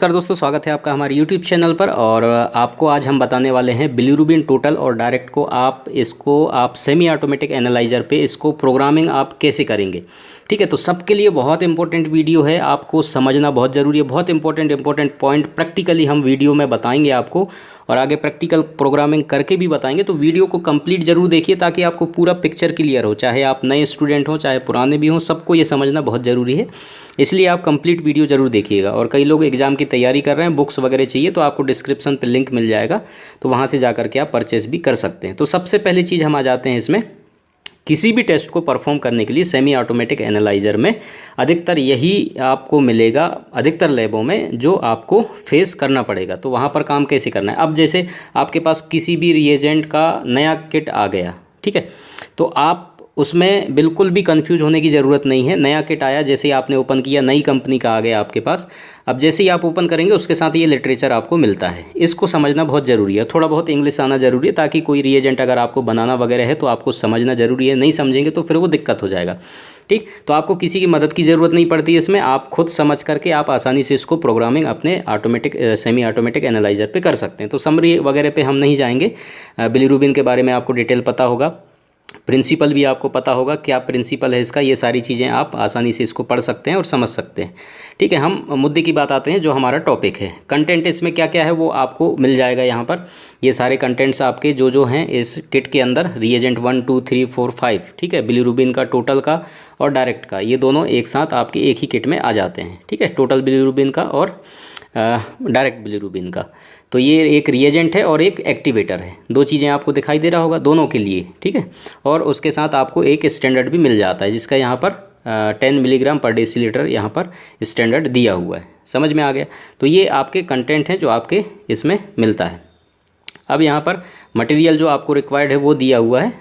नमस्कार दोस्तों, स्वागत है आपका हमारे YouTube चैनल पर। और आपको आज हम बताने वाले हैं बिलीरुबिन टोटल और डायरेक्ट को आप सेमी ऑटोमेटिक एनालाइज़र पे इसको प्रोग्रामिंग आप कैसे करेंगे। ठीक है, तो सबके लिए बहुत इंपॉर्टेंट वीडियो है, आपको समझना बहुत ज़रूरी है। बहुत इंपॉर्टेंट पॉइंट प्रैक्टिकली हम वीडियो में बताएंगे आपको, और आगे प्रैक्टिकल प्रोग्रामिंग करके भी बताएंगे। तो वीडियो को कंप्लीट जरूर देखिए ताकि आपको पूरा पिक्चर क्लियर हो, चाहे आप नए स्टूडेंट हो चाहे पुराने भी हों, सबको ये समझना बहुत ज़रूरी है। इसलिए आप कंप्लीट वीडियो ज़रूर देखिएगा। और कई लोग एग्ज़ाम की तैयारी कर रहे हैं, बुक्स वगैरह चाहिए, तो आपको डिस्क्रिप्शन पर लिंक मिल जाएगा, तो वहाँ से जा करके आप परचेस भी कर सकते हैं। तो सबसे पहली चीज़ हम आ जाते हैं इसमें, किसी भी टेस्ट को परफॉर्म करने के लिए सेमी ऑटोमेटिक एनालाइज़र में अधिकतर यही आपको मिलेगा, अधिकतर लैबों में जो आपको फेस करना पड़ेगा। तो वहाँ पर काम कैसे करना है। अब जैसे आपके पास किसी भी रिएजेंट का नया किट आ गया, ठीक है, तो आप उसमें बिल्कुल भी कंफ्यूज होने की ज़रूरत नहीं है। नया किट आया, जैसे ही आपने ओपन किया, नई कंपनी का आ गया आपके पास। अब जैसे ही आप ओपन करेंगे उसके साथ ये लिटरेचर आपको मिलता है, इसको समझना बहुत ज़रूरी है। थोड़ा बहुत इंग्लिश आना ज़रूरी है, ताकि कोई रिएजेंट अगर आपको बनाना वगैरह है तो आपको समझना ज़रूरी है। नहीं समझेंगे तो फिर वो दिक्कत हो जाएगा। ठीक, तो आपको किसी की मदद की ज़रूरत नहीं पड़ती है इसमें, आप खुद समझ करके आप आसानी से इसको प्रोग्रामिंग अपने सेमी ऑटोमेटिक एनालाइज़र पे कर सकते हैं। तो समरी वगैरह पे हम नहीं जाएंगे। बिलीरुबिन के बारे में आपको डिटेल पता होगा, प्रिंसिपल भी आपको पता होगा, क्या प्रिंसिपल है इसका, ये सारी चीज़ें आप आसानी से इसको पढ़ सकते हैं और समझ सकते हैं। ठीक है, हम मुद्दे की बात आते हैं, जो हमारा टॉपिक है। कंटेंट इसमें क्या क्या है वो आपको मिल जाएगा यहाँ पर। ये सारे कंटेंट्स आपके जो हैं इस किट के अंदर, रिएजेंट 1 2 3 4 5, ठीक है, बिलीरुबिन का, टोटल का और डायरेक्ट का, ये दोनों एक साथ आपके एक ही किट में आ जाते हैं। ठीक है, टोटल बिलीरुबिन का और डायरेक्ट बिलीरुबिन का। तो ये एक रिएजेंट है और एक एक्टिवेटर है, दो चीज़ें आपको दिखाई दे रहा होगा दोनों के लिए। ठीक है, और उसके साथ आपको एक स्टैंडर्ड भी मिल जाता है, जिसका यहाँ पर 10 मिलीग्राम पर डेसीलीटर यहाँ पर स्टैंडर्ड दिया हुआ है। समझ में आ गया। तो ये आपके कंटेंट हैं जो आपके इसमें मिलता है। अब यहाँ पर मटेरियल जो आपको रिक्वायर्ड है वो दिया हुआ है।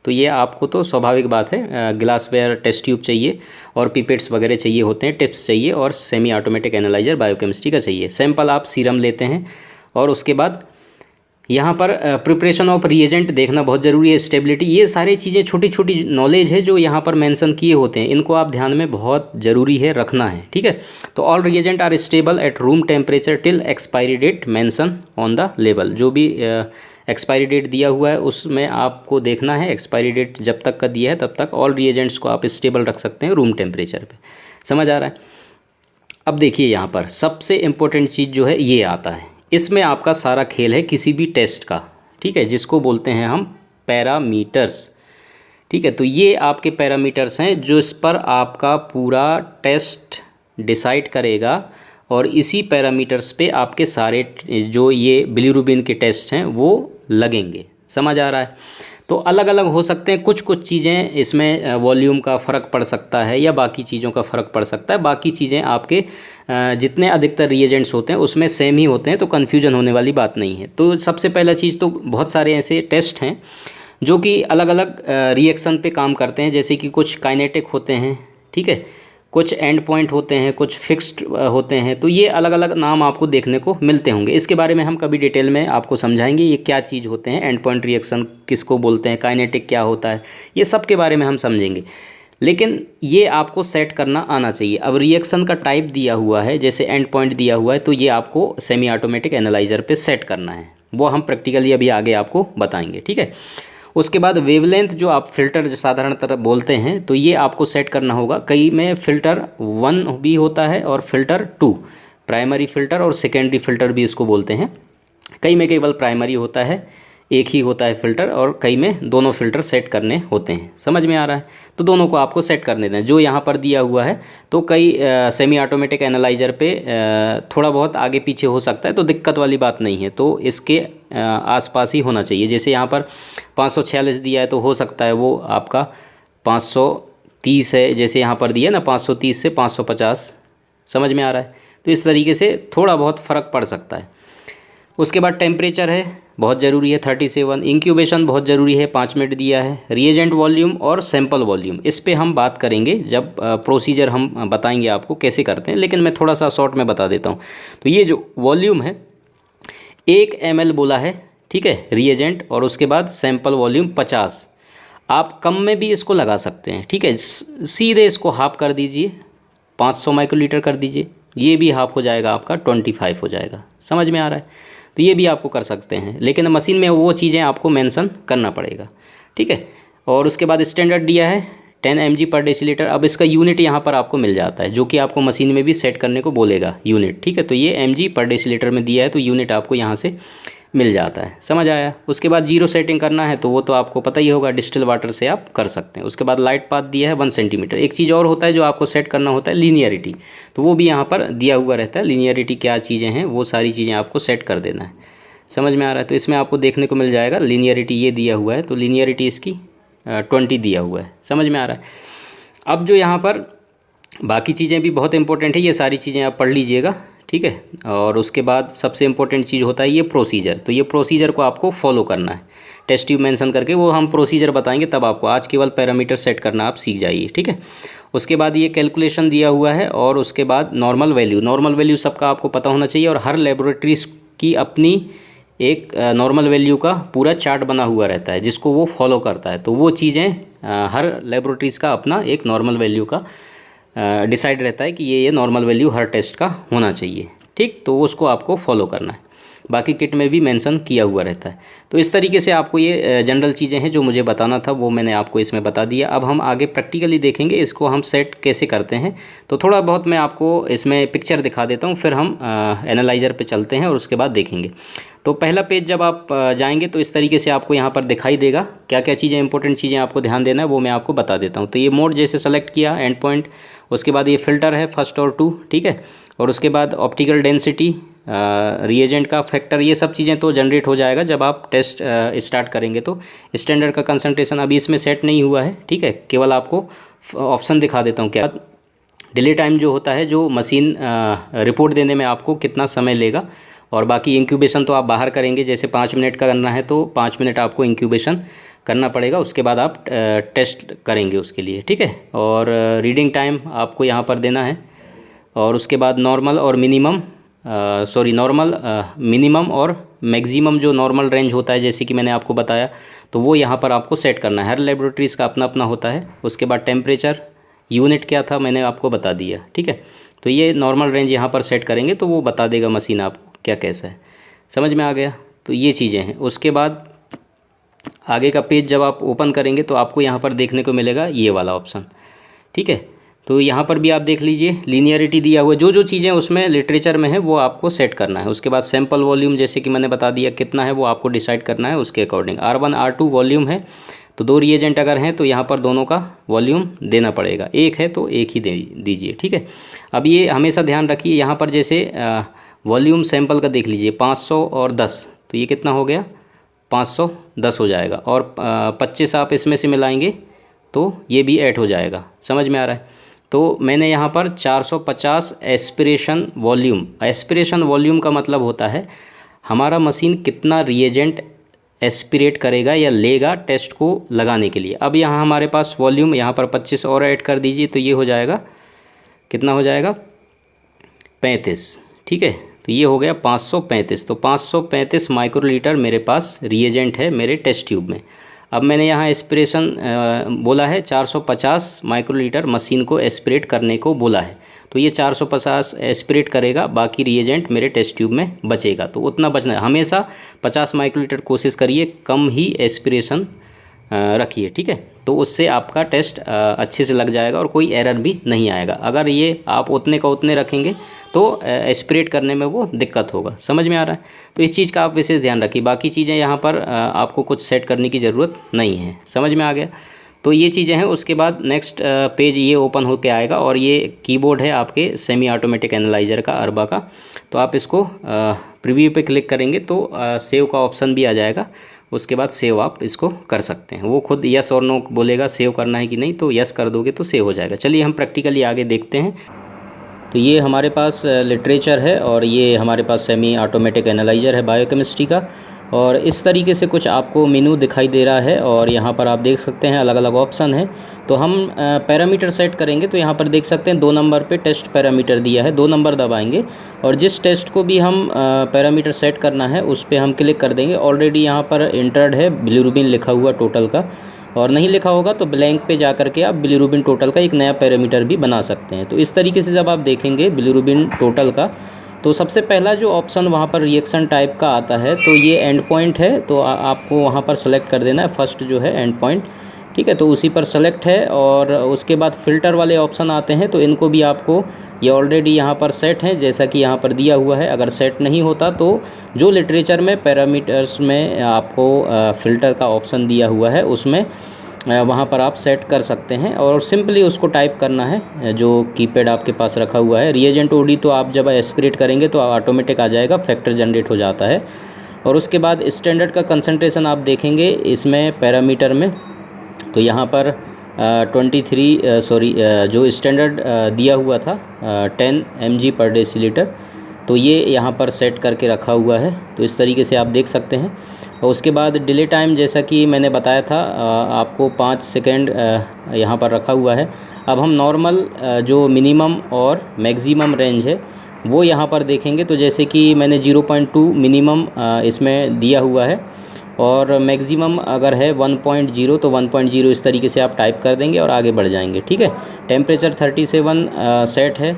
तो ये आपको तो स्वाभाविक बात है, ग्लासवेयर, टेस्ट ट्यूब चाहिए और पिपेट्स वगैरह चाहिए होते हैं, टिप्स चाहिए, और सेमी ऑटोमेटिक एनालाइज़र बायोकेमिस्ट्री का चाहिए। सैंपल आप सीरम लेते हैं, और उसके बाद यहाँ पर प्रिपरेशन ऑफ रिएजेंट देखना बहुत ज़रूरी है, स्टेबिलिटी, ये सारी चीज़ें छोटी छोटी नॉलेज है जो यहाँ पर मेंशन किए होते हैं, इनको आप ध्यान में बहुत ज़रूरी है रखना है। ठीक है, तो all reagent are stable at room temperature till expiry date mention on the label. जो भी एक्सपायरी डेट दिया हुआ है उसमें आपको देखना है, एक्सपायरी डेट जब तक का दिया है तब तक ऑल रिएजेंट्स को आप स्टेबल रख सकते हैं रूम टेम्परेचर पे। समझ आ रहा है। अब देखिए यहाँ पर सबसे इम्पोर्टेंट चीज़ जो है ये आता है, इसमें आपका सारा खेल है किसी भी टेस्ट का। ठीक है, जिसको बोलते हैं हम पैरामीटर्स। ठीक है, तो ये आपके पैरामीटर्स हैं जो इस पर आपका पूरा टेस्ट डिसाइड करेगा, और इसी पैरामीटर्स पे आपके सारे जो ये बिलीरुबिन के टेस्ट हैं वो लगेंगे। समझ आ रहा है। तो अलग अलग हो सकते हैं, कुछ चीज़ें इसमें वॉल्यूम का फ़र्क पड़ सकता है या बाकी चीज़ों का फ़र्क पड़ सकता है। बाकी चीज़ें आपके जितने अधिकतर रिएजेंट्स होते हैं उसमें सेम ही होते हैं, तो कन्फ्यूजन होने वाली बात नहीं है। तो सबसे पहला चीज़, तो बहुत सारे ऐसे टेस्ट हैं जो कि अलग अलग रिएक्शन पे काम करते हैं, जैसे कि कुछ काइनेटिक होते हैं, ठीक है, कुछ एंड पॉइंट होते हैं, कुछ फिक्स्ड होते हैं। तो ये अलग अलग नाम आपको देखने को मिलते होंगे। इसके बारे में हम कभी डिटेल में आपको समझाएंगे ये क्या चीज़ होते हैं, एंड पॉइंट रिएक्शन किसको बोलते हैं, काइनेटिक क्या होता है, ये सब के बारे में हम समझेंगे। लेकिन ये आपको सेट करना आना चाहिए। अब रिएक्शन का टाइप दिया हुआ है, जैसे एंड पॉइंट दिया हुआ है, तो ये आपको सेमी ऑटोमेटिक एनालाइज़र पे सेट करना है, वो हम प्रैक्टिकली अभी आगे आपको बताएंगे। ठीक है, उसके बाद वेवलेंथ जो आप फ़िल्टर साधारणतः बोलते हैं, तो ये आपको सेट करना होगा। कई में फ़िल्टर 1 भी होता है और फ़िल्टर 2, प्राइमरी फ़िल्टर और सेकेंडरी फ़िल्टर भी इसको बोलते हैं। कई में केवल प्राइमरी होता है, एक ही होता है फ़िल्टर, और कई में दोनों फ़िल्टर सेट करने होते हैं। समझ में आ रहा है। तो दोनों को आपको सेट करने दें जो यहाँ पर दिया हुआ है। तो कई सेमी ऑटोमेटिक एनालाइज़र पे थोड़ा बहुत आगे पीछे हो सकता है, तो दिक्कत वाली बात नहीं है, तो इसके आसपास ही होना चाहिए। जैसे यहाँ पर 546 दिया है, तो हो सकता है वो आपका 530 है, जैसे यहाँ पर दिया ना 530 से 550। समझ में आ रहा है। तो इस तरीके से थोड़ा बहुत फ़र्क पड़ सकता है। उसके बाद टेम्परेचर है, बहुत ज़रूरी है, 37। इंक्यूबेशन बहुत ज़रूरी है, 5 मिनट दिया है। रिएजेंट वॉल्यूम और सैंपल वॉल्यूम, इस पे हम बात करेंगे जब प्रोसीजर हम बताएंगे आपको कैसे करते हैं, लेकिन मैं थोड़ा सा शॉर्ट में बता देता हूँ। तो ये जो वॉल्यूम है 1 ml बोला है, ठीक है, रिएजेंट, और उसके बाद सैंपल वॉल्यूम 50। आप कम में भी इसको लगा सकते हैं। ठीक है, सीधे इसको हाफ कर दीजिए, 500 माइक्रोलीटर कर दीजिए, ये भी हाफ हो जाएगा आपका 25 हो जाएगा। समझ में आ रहा है? तो ये भी आपको कर सकते हैं, लेकिन मशीन में वो चीज़ें आपको मेंशन करना पड़ेगा, ठीक है। और उसके बाद स्टैंडर्ड दिया है 10 mg पर डेसीलीटर। अब इसका यूनिट यहाँ पर आपको मिल जाता है, जो कि आपको मशीन में भी सेट करने को बोलेगा यूनिट, ठीक है। तो ये mg पर डेसीलीटर में दिया है, तो यूनिट आपको यहाँ से मिल जाता है। समझ आया? उसके बाद जीरो सेटिंग करना है तो वो तो आपको पता ही होगा, डिस्टिल वाटर से आप कर सकते हैं। उसके बाद लाइट पाथ दिया है 1 सेंटीमीटर। एक चीज़ और होता है जो आपको सेट करना होता है, लीनियरिटी, तो वो भी यहाँ पर दिया हुआ रहता है। लीनियरिटी क्या चीज़ें हैं, वो सारी चीज़ें आपको सेट कर देना है। समझ में आ रहा है? तो इसमें आपको देखने को मिल जाएगा लीनियरिटी ये दिया हुआ है, तो लीनियरिटी इसकी 20 दिया हुआ है। समझ में आ रहा है? अब जो यहाँ पर बाकी चीज़ें भी बहुत इंपॉर्टेंट है, ये सारी चीज़ें आप पढ़ लीजिएगा, ठीक है। और उसके बाद सबसे इम्पोर्टेंट चीज़ होता है ये प्रोसीजर। तो ये प्रोसीजर को आपको फॉलो करना है, टेस्ट ट्यूब मेंशन करके, वो हम प्रोसीजर बताएंगे तब आपको। आज केवल पैरामीटर सेट करना आप सीख जाइए, ठीक है। उसके बाद ये कैलकुलेशन दिया हुआ है, और उसके बाद नॉर्मल वैल्यू। नॉर्मल वैल्यू सबका आपको पता होना चाहिए, और हर लेबोरेटरीज की अपनी एक नॉर्मल वैल्यू का पूरा चार्ट बना हुआ रहता है, जिसको वो फॉलो करता है। तो वो चीज़ें हर लेबोरेटरीज़ का अपना एक नॉर्मल वैल्यू का डिसाइड रहता है कि ये नॉर्मल वैल्यू हर टेस्ट का होना चाहिए, ठीक। तो उसको आपको फॉलो करना है, बाकी किट में भी मेंशन किया हुआ रहता है। तो इस तरीके से आपको ये जनरल चीज़ें हैं जो मुझे बताना था, वो मैंने आपको इसमें बता दिया। अब हम आगे प्रैक्टिकली देखेंगे इसको हम सेट कैसे करते हैं। तो थोड़ा बहुत मैं आपको इसमें पिक्चर दिखा देता हूँ, फिर हम एनालाइज़र पे चलते हैं और उसके बाद देखेंगे। तो पहला पेज जब आप जाएंगे तो इस तरीके से आपको यहाँ पर दिखाई देगा। क्या क्या चीज़ें इंपॉर्टेंट चीज़ें आपको ध्यान देना है वो मैं आपको बता देता हूँ। तो ये मोड जैसे सेलेक्ट किया, एंड पॉइंट, उसके बाद ये फ़िल्टर है 1 और 2, ठीक है। और उसके बाद ऑप्टिकल डेंसिटी, रिएजेंट का फैक्टर, ये सब चीज़ें तो जनरेट हो जाएगा जब आप टेस्ट स्टार्ट करेंगे। तो स्टैंडर्ड का कंसंट्रेशन अभी इसमें सेट नहीं हुआ है, ठीक है। केवल आपको ऑप्शन दिखा देता हूँ। क्या डिले टाइम जो होता है, जो मशीन रिपोर्ट देने में आपको कितना समय लेगा, और बाकी इंक्यूबेशन तो आप बाहर करेंगे। जैसे 5 मिनट का करना है तो 5 मिनट आपको इंक्यूबेशन करना पड़ेगा, उसके बाद आप टेस्ट करेंगे उसके लिए, ठीक है। और रीडिंग टाइम आपको यहाँ पर देना है। और उसके बाद नॉर्मल और मिनिमम, नॉर्मल, मिनिमम और मैक्सिमम जो नॉर्मल रेंज होता है, जैसे कि मैंने आपको बताया, तो वो यहाँ पर आपको सेट करना है। हर लेबोरेटरीज़ का अपना अपना होता है। उसके बाद टेम्परेचर, यूनिट क्या था मैंने आपको बता दिया, ठीक है। तो ये नॉर्मल रेंज यहाँ पर सेट करेंगे तो वो बता देगा मशीन आपको क्या कैसा है। समझ में आ गया? तो ये चीज़ें हैं। उसके बाद आगे का पेज जब आप ओपन करेंगे तो आपको यहाँ पर देखने को मिलेगा ये वाला ऑप्शन, ठीक है। तो यहाँ पर भी आप देख लीजिए, लीनियरिटी दिया हुआ है, जो जो चीज़ें उसमें लिटरेचर में है वो आपको सेट करना है। उसके बाद सैंपल वॉल्यूम, जैसे कि मैंने बता दिया कितना है, वो आपको डिसाइड करना है उसके अकॉर्डिंग। R1 R2 वॉल्यूम है, तो 2 रिएजेंट अगर हैं तो यहाँ पर दोनों का वॉल्यूम देना पड़ेगा। एक है तो एक ही दीजिए, ठीक है। अब ये हमेशा ध्यान रखिए, यहाँ पर जैसे वॉल्यूम सैंपल का देख लीजिए 500 और 10, तो ये कितना हो गया, 510 हो जाएगा। और 25 आप इसमें से मिलाएंगे तो ये भी ऐड हो जाएगा। समझ में आ रहा है? तो मैंने यहाँ पर 450 एस्पिरेशन वॉल्यूम। एस्पिरेशन वॉल्यूम का मतलब होता है हमारा मशीन कितना रिएजेंट एस्पिरेट करेगा या लेगा टेस्ट को लगाने के लिए। अब यहाँ हमारे पास वॉल्यूम, यहाँ पर 25 और ऐड कर दीजिए तो ये हो जाएगा, कितना हो जाएगा, 35, ठीक है। तो ये हो गया 535। तो 535 माइक्रोलीटर मेरे पास रिएजेंट है मेरे टेस्ट ट्यूब में। अब मैंने यहाँ एस्पिरेशन बोला है 450 माइक्रोलीटर मशीन को एस्पिरेट करने को बोला है, तो ये 450 एस्पिरेट करेगा, बाकी रिएजेंट मेरे टेस्ट ट्यूब में बचेगा। तो उतना बचना है, हमेशा 50 माइक्रोलीटर कोशिश करिए, कम ही एस्पिरेशन रखिए, ठीक है। तो उससे आपका टेस्ट अच्छे से लग जाएगा और कोई एरर भी नहीं आएगा। अगर ये आप उतने का उतने रखेंगे तो एस्पिरेट करने में वो दिक्कत होगा। समझ में आ रहा है? तो इस चीज़ का आप विशेष ध्यान रखिए। बाकी चीज़ें यहाँ पर आपको कुछ सेट करने की ज़रूरत नहीं है। समझ में आ गया? तो ये चीज़ें हैं। उसके बाद नेक्स्ट पेज ये ओपन होकर आएगा, और ये कीबोर्ड है आपके सेमी ऑटोमेटिक एनालाइज़र का, अरबा का। तो आप इसको प्रीव्यू पे क्लिक करेंगे तो सेव का ऑप्शन भी आ जाएगा। उसके बाद सेव आप इसको कर सकते हैं। वो खुद यस और नो बोलेगा सेव करना है कि नहीं, तो यस कर दोगे तो सेव हो जाएगा। चलिए हम प्रैक्टिकली आगे देखते हैं। तो ये हमारे पास लिटरेचर है, और ये हमारे पास सेमी ऑटोमेटिक एनालाइज़र है बायोकेमिस्ट्री का। और इस तरीके से कुछ आपको मेनू दिखाई दे रहा है, और यहाँ पर आप देख सकते हैं अलग अलग ऑप्शन है। तो हम पैरामीटर सेट करेंगे, तो यहाँ पर देख सकते हैं 2 नंबर पे टेस्ट पैरामीटर दिया है, 2 नंबर दबाएंगे, और जिस टेस्ट को भी हम पैरामीटर सेट करना है उस पर हम क्लिक कर देंगे। ऑलरेडी यहाँ पर इंटर्ड है बिलिरुबिन लिखा हुआ टोटल का, और नहीं लिखा होगा तो ब्लैंक पे जा कर के आप बिलीरुबिन टोटल का एक नया पैरामीटर भी बना सकते हैं। तो इस तरीके से जब आप देखेंगे बिलीरुबिन टोटल का, तो सबसे पहला जो ऑप्शन वहाँ पर रिएक्शन टाइप का आता है, तो ये एंड पॉइंट है, तो आपको वहाँ पर सेलेक्ट कर देना है फर्स्ट जो है एंड पॉइंट, ठीक है। तो उसी पर सेलेक्ट है और उसके बाद फ़िल्टर वाले ऑप्शन आते हैं, तो इनको भी आपको, ये ऑलरेडी यहाँ पर सेट हैं जैसा कि यहाँ पर दिया हुआ है। अगर सेट नहीं होता तो जो लिटरेचर में पैरामीटर्स में आपको फ़िल्टर का ऑप्शन दिया हुआ है उसमें वहाँ पर आप सेट कर सकते हैं और सिंपली उसको टाइप करना है जो कीपैड आपके पास रखा हुआ है। रिएजेंट ओडी तो आप जब एस्पिरेट करेंगे तो ऑटोमेटिक आ जाएगा, फैक्टर जनरेट हो जाता है। और उसके बाद स्टैंडर्ड का कंसंट्रेशन आप देखेंगे इसमें पैरामीटर में, तो यहाँ पर 23 जो स्टैंडर्ड दिया हुआ था 10 mg/dL, तो ये यहाँ पर सेट करके रखा हुआ है। तो इस तरीके से आप देख सकते हैं। और उसके बाद डिले टाइम जैसा कि मैंने बताया था आपको 5 सेकेंड यहाँ पर रखा हुआ है। अब हम नॉर्मल जो मिनिमम और मैक्सिमम रेंज है वो यहाँ पर देखेंगे। तो जैसे कि मैंने 0.2 मिनिमम इसमें दिया हुआ है और मैक्सिमम अगर है 1.0 तो 1.0 इस तरीके से आप टाइप कर देंगे और आगे बढ़ जाएंगे, ठीक है। टेम्परेचर 37 सेट है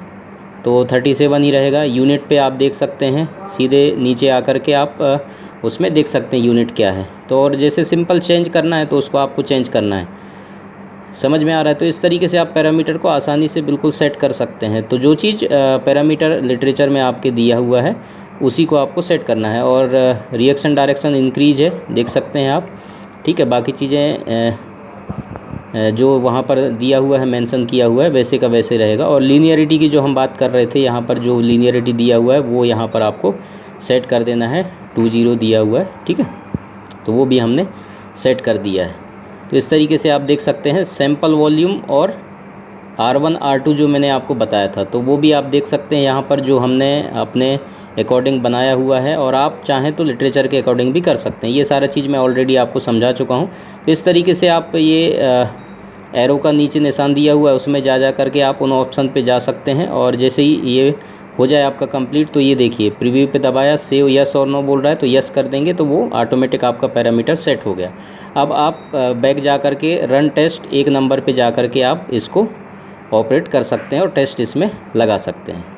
तो 37 ही रहेगा। यूनिट पे आप देख सकते हैं, सीधे नीचे आकर के आप उसमें देख सकते हैं यूनिट क्या है। तो और जैसे सिंपल चेंज करना है तो उसको आपको चेंज करना है, समझ में आ रहा है। तो इस तरीके से आप पैरामीटर को आसानी से बिल्कुल सेट कर सकते हैं। तो जो चीज़ पैरामीटर लिटरेचर में आपके दिया हुआ है उसी को आपको सेट करना है। और रिएक्शन डायरेक्शन इंक्रीज है, देख सकते हैं आप, ठीक है। बाकी चीज़ें जो वहाँ पर दिया हुआ है, मेंशन किया हुआ है, वैसे का वैसे रहेगा। और लीनियरिटी की जो हम बात कर रहे थे, यहाँ पर जो लीनियरिटी दिया हुआ है वो यहाँ पर आपको सेट कर देना है, 20 दिया हुआ है, ठीक है। तो वो भी हमने सेट कर दिया है। तो इस तरीके से आप देख सकते हैं सैंपल वॉल्यूम और R1 R2 जो मैंने आपको बताया था, तो वो भी आप देख सकते हैं यहाँ पर जो हमने अपने अकॉर्डिंग बनाया हुआ है। और आप चाहें तो लिटरेचर के अकॉर्डिंग भी कर सकते हैं। ये सारा चीज़ मैं ऑलरेडी आपको समझा चुका हूँ। तो इस तरीके से आप ये एरो का नीचे निशान दिया हुआ है उसमें जा करके आप उन ऑप्शन पे जा सकते हैं। और जैसे ही ये हो जाए आपका कंप्लीट, तो ये देखिए प्रीव्यू पे दबाया, सेव यस और नो बोल रहा है, तो यस कर देंगे तो वो ऑटोमेटिक आपका पैरामीटर सेट हो गया। अब आप बैक जा कर के रन टेस्ट 1 नंबर पे जा कर के आप इसको ऑपरेट कर सकते हैं और टेस्ट इसमें लगा सकते हैं।